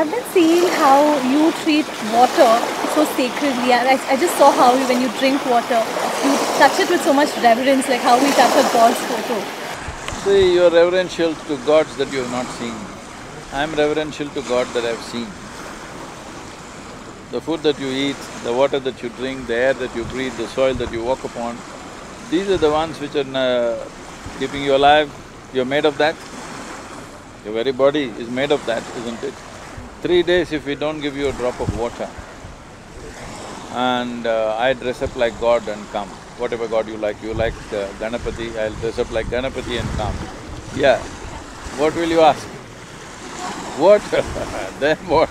I've been seeing how you treat water so sacredly. I just saw how when you drink water, you touch it with so much reverence, like how we touch a God's photo. See, you're reverential to gods that you have not seen. I'm reverential to God that I've seen. The food that you eat, the water that you drink, the air that you breathe, the soil that you walk upon, these are the ones which are keeping you alive. You're made of that. Your very body is made of that, isn't it? 3 days if we don't give you a drop of water, and I dress up like God and come, whatever God you like Ganapati, I'll dress up like Ganapati and come. Yeah, what will you ask? What? Then what?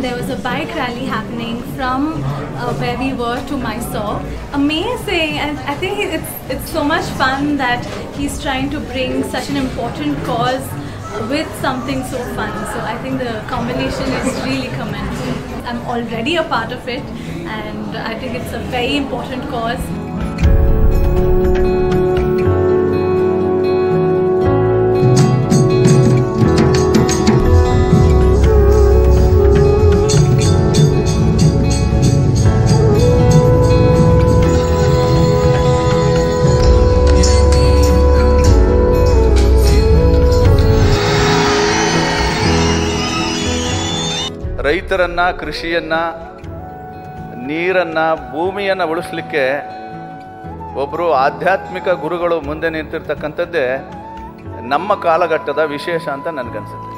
There was a bike rally happening from where we were to Mysore. Amazing, and I think it's so much fun that he's trying to bring such an important cause with something so fun. So I think the combination is really commendable. I'm already a part of it, and I think it's a very important cause. ರೈತರನ್ನ, ಕೃಷಿಯನ್ನ, ನೀರನ್ನ, ಭೂಮಿಯನ್ನ ಉಳಿಸ್ಲಿಕ್ಕೆ ಒಬ್ಬರು ಆಧ್ಯಾತ್ಮಿಕ ಗುರುಗಳು ಮುಂದೆ ನಿಂತಿರ್ತಕ್ಕಂಥದ್ದೇ ನಮ್ಮ ಕಾಲಘಟ್ಟದ ವಿಶೇಷ ಅಂತ ನನಗನ್ಸುತ್ತೆ.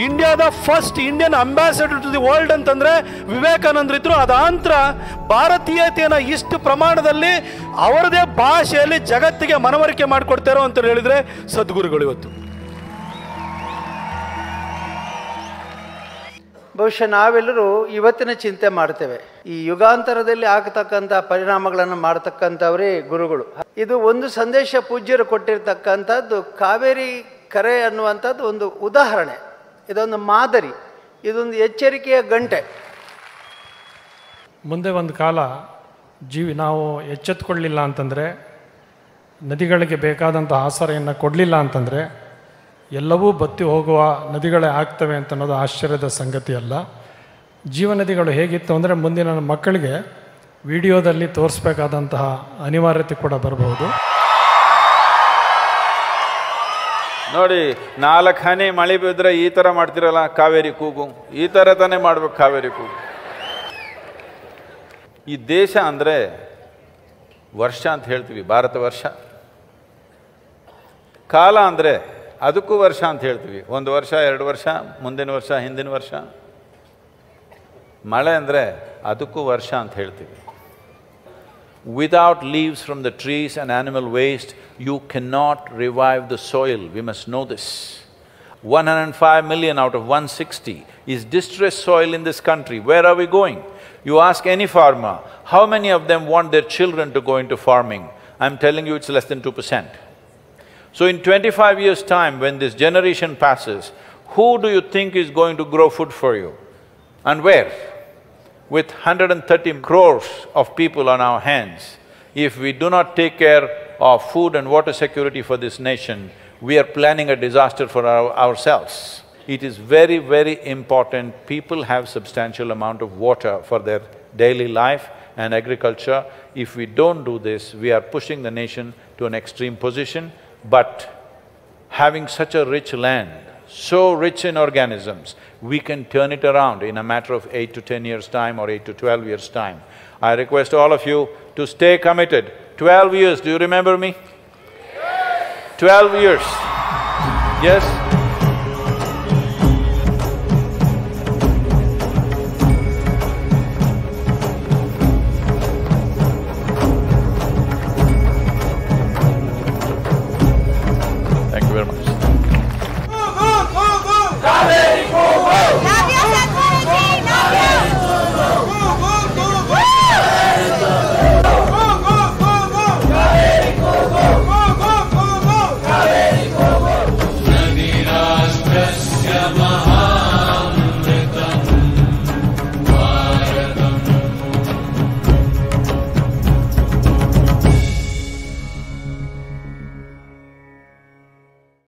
ಇಂಡಿಯಾದ first Indian ambassador to the world ಅಂತಂದ್ರೆ ವಿವೇಕಾನಂದರಿದ್ರು. ಅದಾಂತರ ಭಾರತೀಯತೆಯನ್ನು ಇಷ್ಟು ಪ್ರಮಾಣದಲ್ಲಿ ಅವರದೇ ಭಾಷೆಯಲ್ಲಿ ಜಗತ್ತಿಗೆ ಮನವರಿಕೆ ಮಾಡಿಕೊಡ್ತಾರೋ ಅಂತ ಹೇಳಿದ್ರೆ ಸದ್ಗುರುಗಳು ಇವತ್ತು. ಬಹುಶಃ ನಾವೆಲ್ಲರೂ ಇವತ್ತಿನ ಚಿಂತೆ ಮಾಡ್ತೇವೆ, ಈ ಯುಗಾಂತರದಲ್ಲಿ ಆಗತಕ್ಕಂಥ ಪರಿಣಾಮಗಳನ್ನು ಮಾಡ್ತಕ್ಕಂಥವರೇ ಗುರುಗಳು. ಇದು ಒಂದು ಸಂದೇಶ ಪೂಜ್ಯರು ಕೊಟ್ಟಿರ್ತಕ್ಕಂಥದ್ದು ಕಾವೇರಿ ಕರೆ ಅನ್ನುವಂಥದ್ದು ಒಂದು ಉದಾಹರಣೆ, ಇದೊಂದು ಮಾದರಿ, ಇದೊಂದು ಎಚ್ಚರಿಕೆಯ ಗಂಟೆ. ಮುಂದೆ ಒಂದು ಕಾಲ ನಾವು ಎಚ್ಚೆತ್ತುಕೊಳ್ಳಲಿಲ್ಲ ಅಂತಂದರೆ, ನದಿಗಳಿಗೆ ಬೇಕಾದಂಥ ಆಸರೆಯನ್ನು ಕೊಡಲಿಲ್ಲ ಅಂತಂದರೆ ಎಲ್ಲವೂ ಬತ್ತಿ ಹೋಗುವ ನದಿಗಳೇ ಆಗ್ತವೆ ಅಂತ ಅನ್ನೋದು ಆಶ್ಚರ್ಯದ ಸಂಗತಿ ಅಲ್ಲ. ಜೀವನದಿಗಳು ಹೇಗಿತ್ತು ಅಂದರೆ ಮುಂದಿನ ಮಕ್ಕಳಿಗೆ ವಿಡಿಯೋದಲ್ಲಿ ತೋರಿಸ್ಬೇಕಾದಂತಹ ಅನಿವಾರ್ಯತೆ ಕೂಡ ಬರಬಹುದು. ನೋಡಿ, 4 ಹನಿ ಮಳೆ ಬಿದ್ದರೆ ಈ ಥರ ಮಾಡ್ತಿರಲ್ಲ ಕಾವೇರಿ ಕೂಗು, ಈ ಥರ ತಾನೇ ಮಾಡ್ಬೇಕು ಕಾವೇರಿ ಕೂಗು. ಈ ದೇಶ ಅಂದರೆ ವರ್ಷ ಅಂತ ಹೇಳ್ತೀವಿ, ಭಾರತ ವರ್ಷ. ಕಾಲ ಅಂದರೆ ಅದಕ್ಕೂ ವರ್ಷ ಅಂತ ಹೇಳ್ತೀವಿ, 1 ವರ್ಷ, 2 ವರ್ಷ, ಮುಂದಿನ ವರ್ಷ, ಹಿಂದಿನ ವರ್ಷ. ಮಳೆ ಅಂದರೆ ಅದಕ್ಕೂ ವರ್ಷ ಅಂತ ಹೇಳ್ತೀವಿ. Without leaves from the trees and animal waste, you cannot revive the soil. We must know this. 105 million out of 160 is distressed soil in this country. Where are we going? You ask any farmer, how many of them want their children to go into farming? I'm telling you it's less than 2%. So in 25 years' time, when this generation passes, who do you think is going to grow food for you? And where? With 130 crores of people on our hands, if we do not take care of food and water security for this nation, we are planning a disaster for ourselves. It is very, very important people have substantial amount of water for their daily life and agriculture. If we don't do this, we are pushing the nation to an extreme position. But having such a rich land, so rich in organisms, we can turn it around in a matter of 8 to 10 years' time or 8 to 12 years' time. I request all of you to stay committed. 12 years, do you remember me? 12 years. Yes?